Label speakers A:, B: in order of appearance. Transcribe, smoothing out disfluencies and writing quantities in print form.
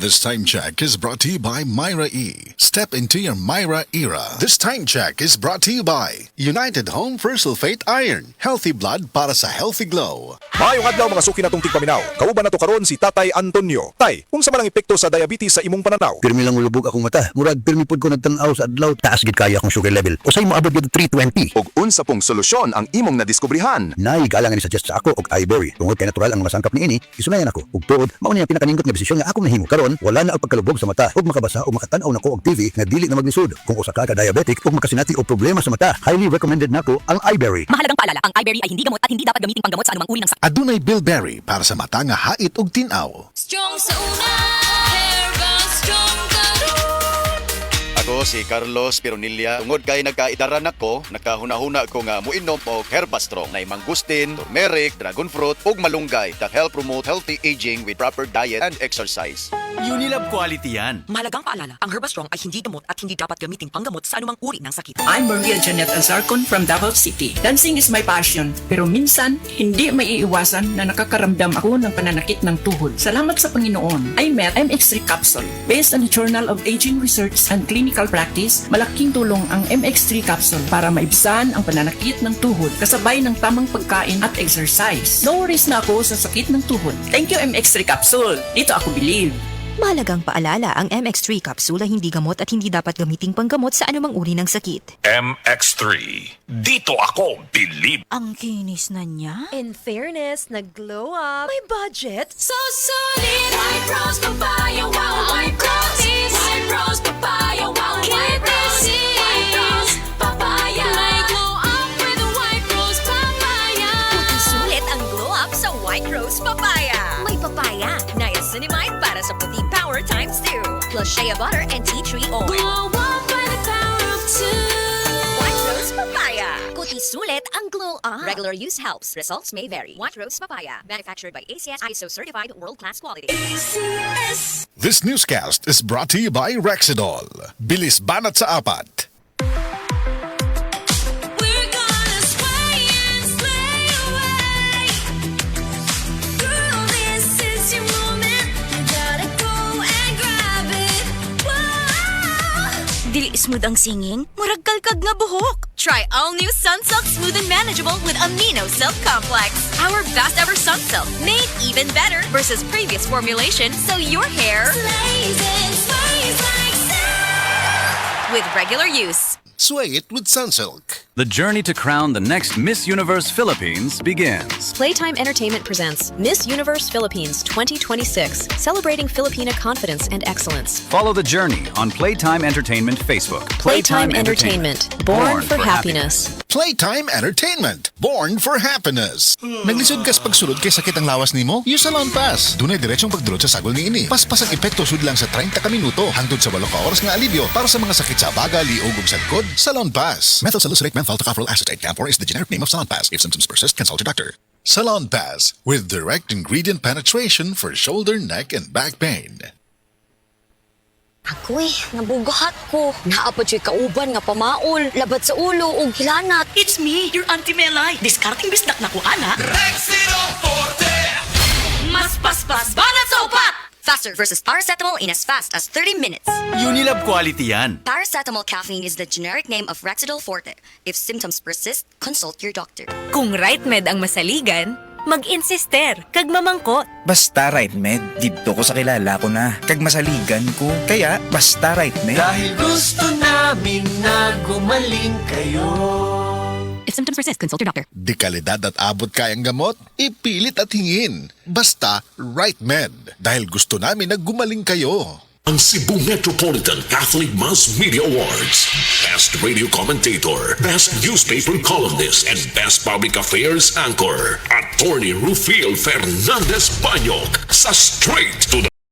A: This time check is brought to you by Myra E. Step into your Myra era. This time check is brought to you by United Home for Sulfate Iron. Healthy blood para sa healthy glow.
B: Maayong adlaw mga suki natong tigpaminaw. Kauban nato karon si Tatay Antonio. Tay, kung sa malang epekto sa diabetes sa imong pananaw?
C: Pirmi lang ulubog akong mata. Murag pirmi pod ko nagtanaw sa adlaw. Taas gid kaya akong sugar level. Usay mo abot gid 320.
B: Og unsa pong solusyon ang imong nadiskubrihan?
C: Nay galang ni suggest sa ako og ivory. Tungod kay natural ang mga sangkap niini, isunayan ako. Ug tuod, mao ni ang pinakaningkot nga desisyon nga akong nahimo. Karon wala na ang pagkalubog sa mata ug makabasa ug makatan-aw nako og TV nga dili na maglisod. Kung usa ka diabetic ug makasinati og problema sa mata, highly recommended nako ang iBerry.
D: Mahalagang paalala, ang iBerry ay hindi gamot at hindi dapat gamitin panggamot sa anumang uri ng sakit.
A: Adunay bilberry para sa mata nga hait ug tinaw.
E: Strong sa una, Herbal Strong
F: Ako si Carlos Pironilla. Tungod kay nagkaidaran ako, nakahuna-huna ko nga muinom og Herbastrong na mangustin, turmeric, dragon fruit ug malunggay that help promote healthy aging with proper diet and exercise.
G: Unilab quality yan.
D: Mahalagang paalala, ang Herbastrong ay hindi gamot at hindi dapat gamitin panggamot sa anumang uri ng sakit.
H: I'm Maria Janet Alzarcon from Davao City. Dancing is my passion, pero minsan, hindi maiiwasan na nakakaramdam ako ng pananakit ng tuhod. Salamat sa Panginoon, I met MX3 Capsule. Based on the Journal of Aging Research and Clinical Practice, malaking tulong ang MX3 Capsule para maibsan ang pananakit ng tuhod kasabay ng tamang pagkain at exercise. No worries na ako sa sakit ng tuhod. Thank you MX3 Capsule. Dito ako believe.
D: Mahalagang paalala, ang MX3 capsule ay hindi gamot at hindi dapat gamiting panggamot sa anumang uri ng sakit.
I: MX3. Dito ako believe.
D: Ang kinis na niya.
E: In fairness, nag-glow up. May budget. So solid. White Rose Papaya. Wow, White Rose. White Rose Papaya. Wow, White Rose. White Rose Papaya. May glow up with a White Rose Papaya.
D: Sulit ang glow up sa White Rose Papaya.
E: May papaya.
D: Niacinamide para sa puti power times 2. Plus shea butter and tea tree oil.
E: Glow up by the power of 2.
D: White Rose Papaya.
E: Kuti sulit ang glow up.
D: Regular use helps. Results may vary. White Rose Papaya. Manufactured by ACS ISO certified world-class quality.
A: This newscast is brought to you by Rexidol. Bilis banat sa apat.
E: We're gonna sway and slay away. Girl, this is your moment. You gotta go and grab it. Whoa.
D: Dili smooth ang singing, murag kalkag nga buhok. Try all new Sunsilk Smooth and Manageable with Amino Silk Complex. Our best ever Sunsilk, made even better versus previous formulation, so your hair
E: Slays and sways like silk.
D: with regular use.
A: Sway it with Sunsilk.
G: The journey to crown the next Miss Universe Philippines begins.
J: Playtime Entertainment presents Miss Universe Philippines 2026, celebrating Filipina confidence and excellence.
G: Follow the journey on Playtime Entertainment Facebook.
J: Playtime Entertainment, born for happiness.
A: Playtime Entertainment. Born for happiness. Naglisod kas pagsulod kay sakit ang lawas nimo? Use Salon Pass. Dunay diretsong pagdulot sa sagol niini. Paspas ang epekto sud lang sa 30 ka minuto hangtod sa 8 ka oras nga alibyo para sa mga sakit sa baga, liog ug sagkod. Salon Pass. Methyl salicylate menthol tocopherol acetate camphor is the generic name of Salon Pass. If symptoms persist, consult your doctor. Salon Pass with direct ingredient penetration for shoulder, neck, and back pain.
E: Ako nabugahat ko. Naapod siya kauban nga pamaol. Labat sa ulo ug hilanat.
D: It's me, your Auntie Melay. Discarding bisnak na ko, ana. Mas paspas, banat sa upat!
E: Faster versus paracetamol in as fast as 30 minutes.
G: Unilab quality yan.
E: Paracetamol caffeine is the generic name of Rexidol Forte. If symptoms persist, consult your doctor.
D: Kung right med ang masaligan, mag-insister, kag mamangkot.
K: Basta right med, dito ko sa kilala ko na. Kag masaligan ko, kaya basta right med.
G: Dahil gusto namin na gumaling kayo.
D: If symptoms persist, consult your doctor.
A: Di kalidad at abot kayang gamot, ipilit at hingin. Basta Right Med. Dahil gusto namin na gumaling kayo.
I: Ang Cebu Metropolitan Catholic Mass Media Awards. Best Radio Commentator, Best Newspaper Columnist, and Best Public Affairs Anchor. Attorney Rufil Fernandez Banyok sa Straight to the